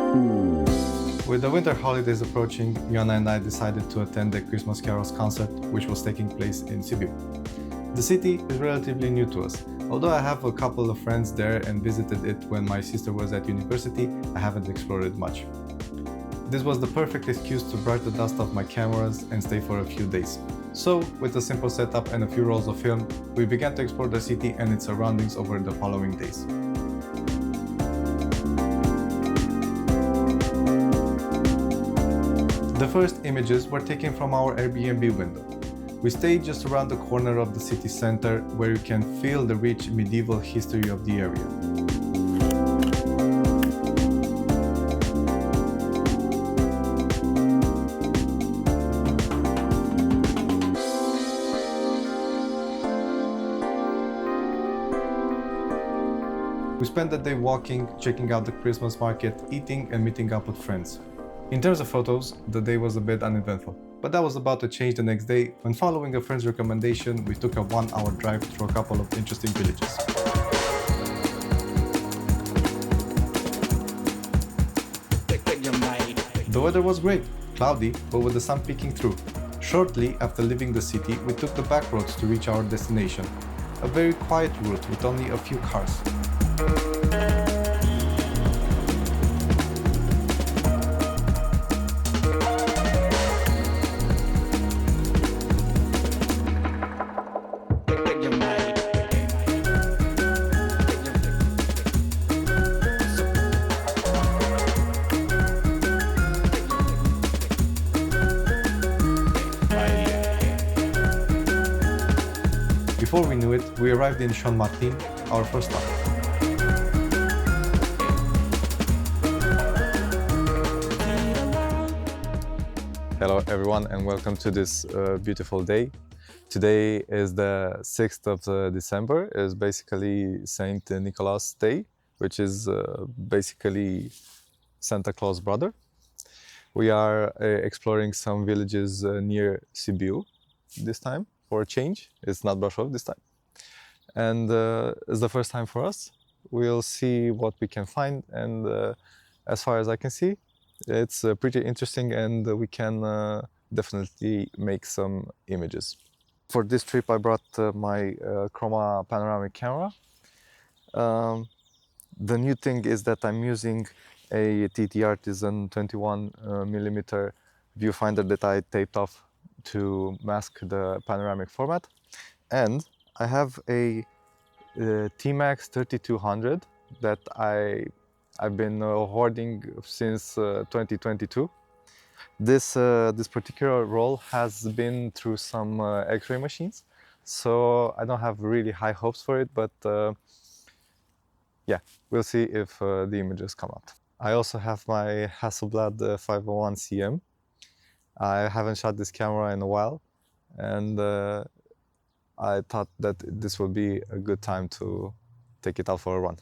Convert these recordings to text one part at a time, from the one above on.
With the winter holidays approaching, Jana and I decided to attend the Christmas Carols concert, which was taking place in Sibiu. The city is relatively new to us. Although I have a couple of friends there and visited it when my sister was at university, I haven't explored it much. This was the perfect excuse to brush the dust off my cameras and stay for a few days. So, with a simple setup and a few rolls of film, we began to explore the city and its surroundings over the following days. The first images were taken from our Airbnb window. We stayed just around the corner of the city center, where you can feel the rich medieval history of the area. We spent the day walking, checking out the Christmas market, eating and meeting up with friends. In terms of photos, the day was a bit uneventful, but that was about to change the next day when, following a friend's recommendation, we took a 1-hour drive through a couple of interesting villages. The weather was great, cloudy, but with the sun peeking through. Shortly after leaving the city, we took the back roads to reach our destination, a very quiet route with only a few cars. Before we knew it, we arrived in San Martin, our first stop. Hello everyone and welcome to this beautiful day. Today is the 6th of December, is basically Saint Nicholas Day, which is basically Santa Claus' brother. We are exploring some villages near Sibiu this time. For a change. It's not Brasov this time. And it's the first time for us. We'll see what we can find, and as far as I can see, it's pretty interesting and we can definitely make some images. For this trip I brought my Chroma panoramic camera. The new thing is that I'm using a TT Artisan 21mm viewfinder that I taped off to mask the panoramic format, and I have a T-Max 3200 that I've been hoarding since 2022. This particular roll has been through some X-ray machines, so I don't have really high hopes for it, but yeah, we'll see if the images come out. I also have my Hasselblad 501 CM. I haven't shot this camera in a while, and I thought that this would be a good time to take it out for a run.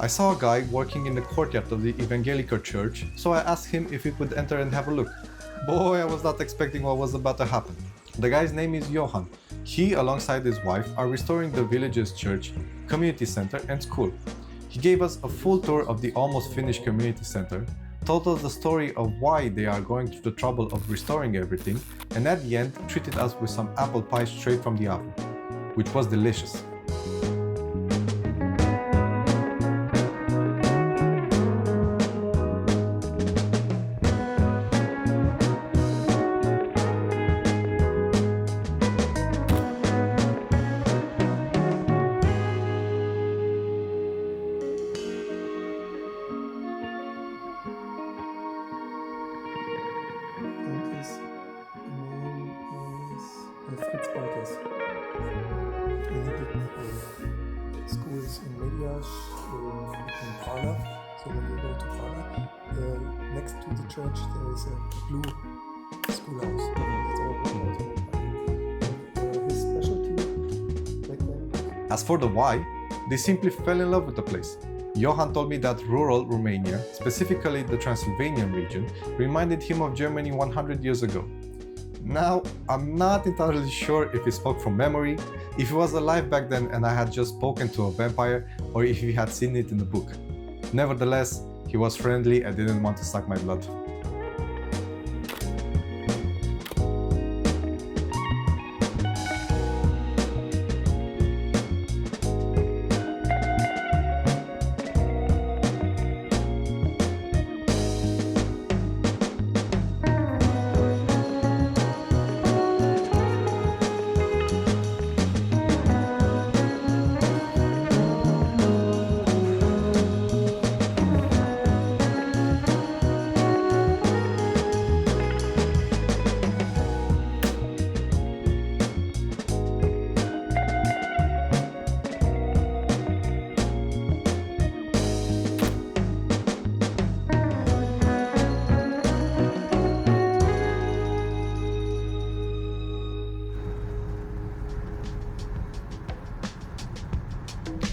I saw a guy working in the courtyard of the Evangelical Church, so I asked him if he could enter and have a look. Boy, I was not expecting what was about to happen. The guy's name is Johan. He, alongside his wife, are restoring the village's church, community center and school. He gave us a full tour of the almost finished community center, told us the story of why they are going through the trouble of restoring everything, and at the end treated us with some apple pie straight from the oven, which was delicious. Schools in Medias, in Prana. So when you go to Prana, next to the church there is a blue schoolhouse. That's all. His specialty back then As for the why, they simply fell in love with the place. Johan told me that rural Romania, specifically the Transylvanian region, reminded him of Germany 100 years ago. Now, I'm not entirely sure if he spoke from memory, if he was alive back then and I had just spoken to a vampire, or if he had seen it in the book. Nevertheless, he was friendly and didn't want to suck my blood.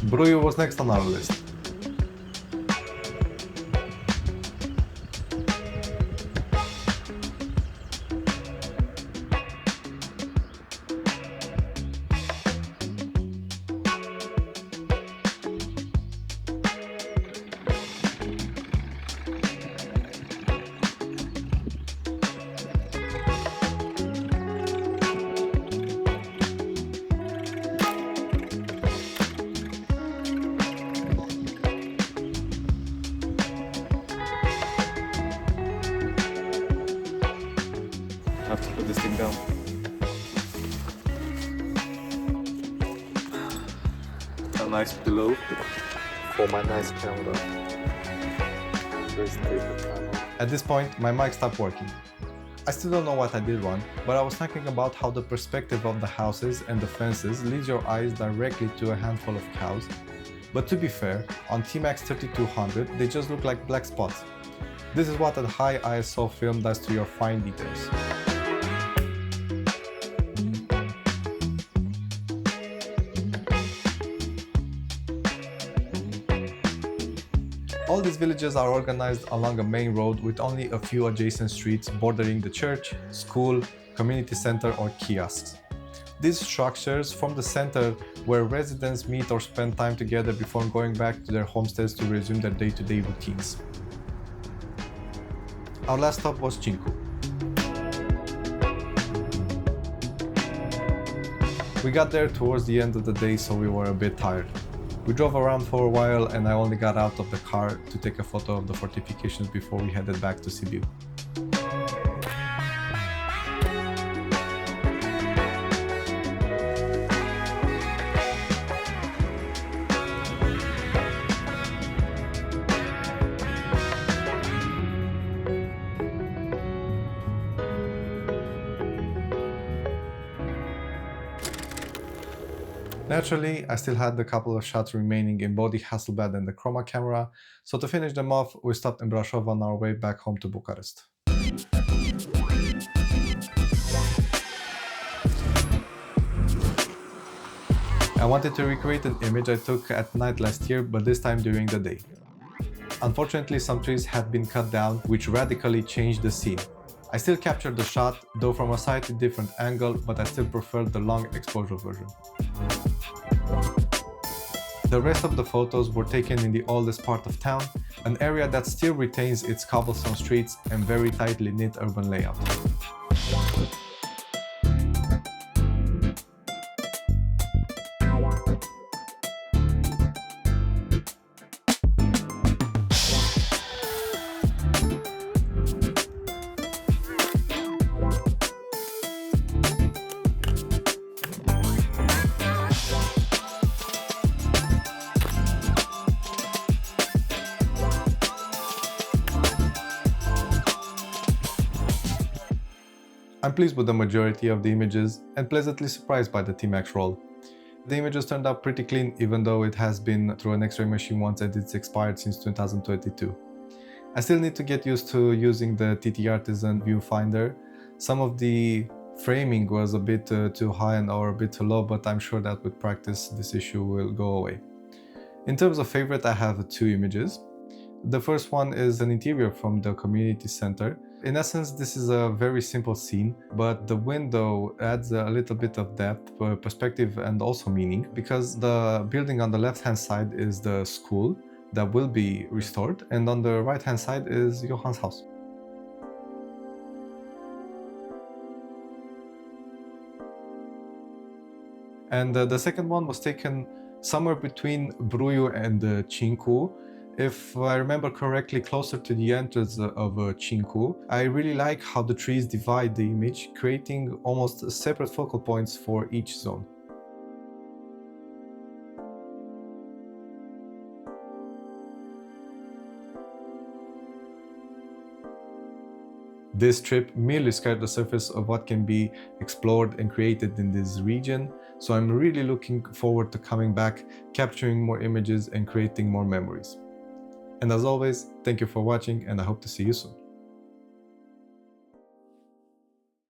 Bruiu was next on our list. I have to put this thing down. A nice pillow for my nice camera. At this point, my mic stopped working. I still don't know what I did wrong, but I was thinking about how the perspective of the houses and the fences leads your eyes directly to a handful of cows. But to be fair, on T-Max 3200, they just look like black spots. This is what a high ISO film does to your fine details. All these villages are organized along a main road with only a few adjacent streets bordering the church, school, community center or kiosks. These structures form the center where residents meet or spend time together before going back to their homesteads to resume their day-to-day routines. Our last stop was Cincu. We got there towards the end of the day, so we were a bit tired. We drove around for a while and I only got out of the car to take a photo of the fortifications before we headed back to Sibiu. Naturally, I still had a couple of shots remaining in both the Hasselblad and the Chromacamera, so to finish them off, we stopped in Brașov on our way back home to Bucharest. I wanted to recreate an image I took at night last year, but this time during the day. Unfortunately, some trees had been cut down, which radically changed the scene. I still captured the shot, though from a slightly different angle, but I still preferred the long exposure version. The rest of the photos were taken in the oldest part of town, an area that still retains its cobblestone streets and very tightly knit urban layout. I'm pleased with the majority of the images and pleasantly surprised by the T-Max roll. The images turned out pretty clean, even though it has been through an X-ray machine once and it's expired since 2022. I still need to get used to using the TT Artisan viewfinder. Some of the framing was a bit too high and or a bit too low, but I'm sure that with practice this issue will go away. In terms of favorite, I have two images. The first one is an interior from the community center. In essence, this is a very simple scene, but the window adds a little bit of depth, perspective, and also meaning, because the building on the left-hand side is the school that will be restored, and on the right-hand side is Johan's house. And the second one was taken somewhere between Bruju and Cinku. If I remember correctly, closer to the entrance of Cinku. I really like how the trees divide the image, creating almost separate focal points for each zone. This trip merely scratched the surface of what can be explored and created in this region, so I'm really looking forward to coming back, capturing more images and creating more memories. And as always, thank you for watching, and I hope to see you soon.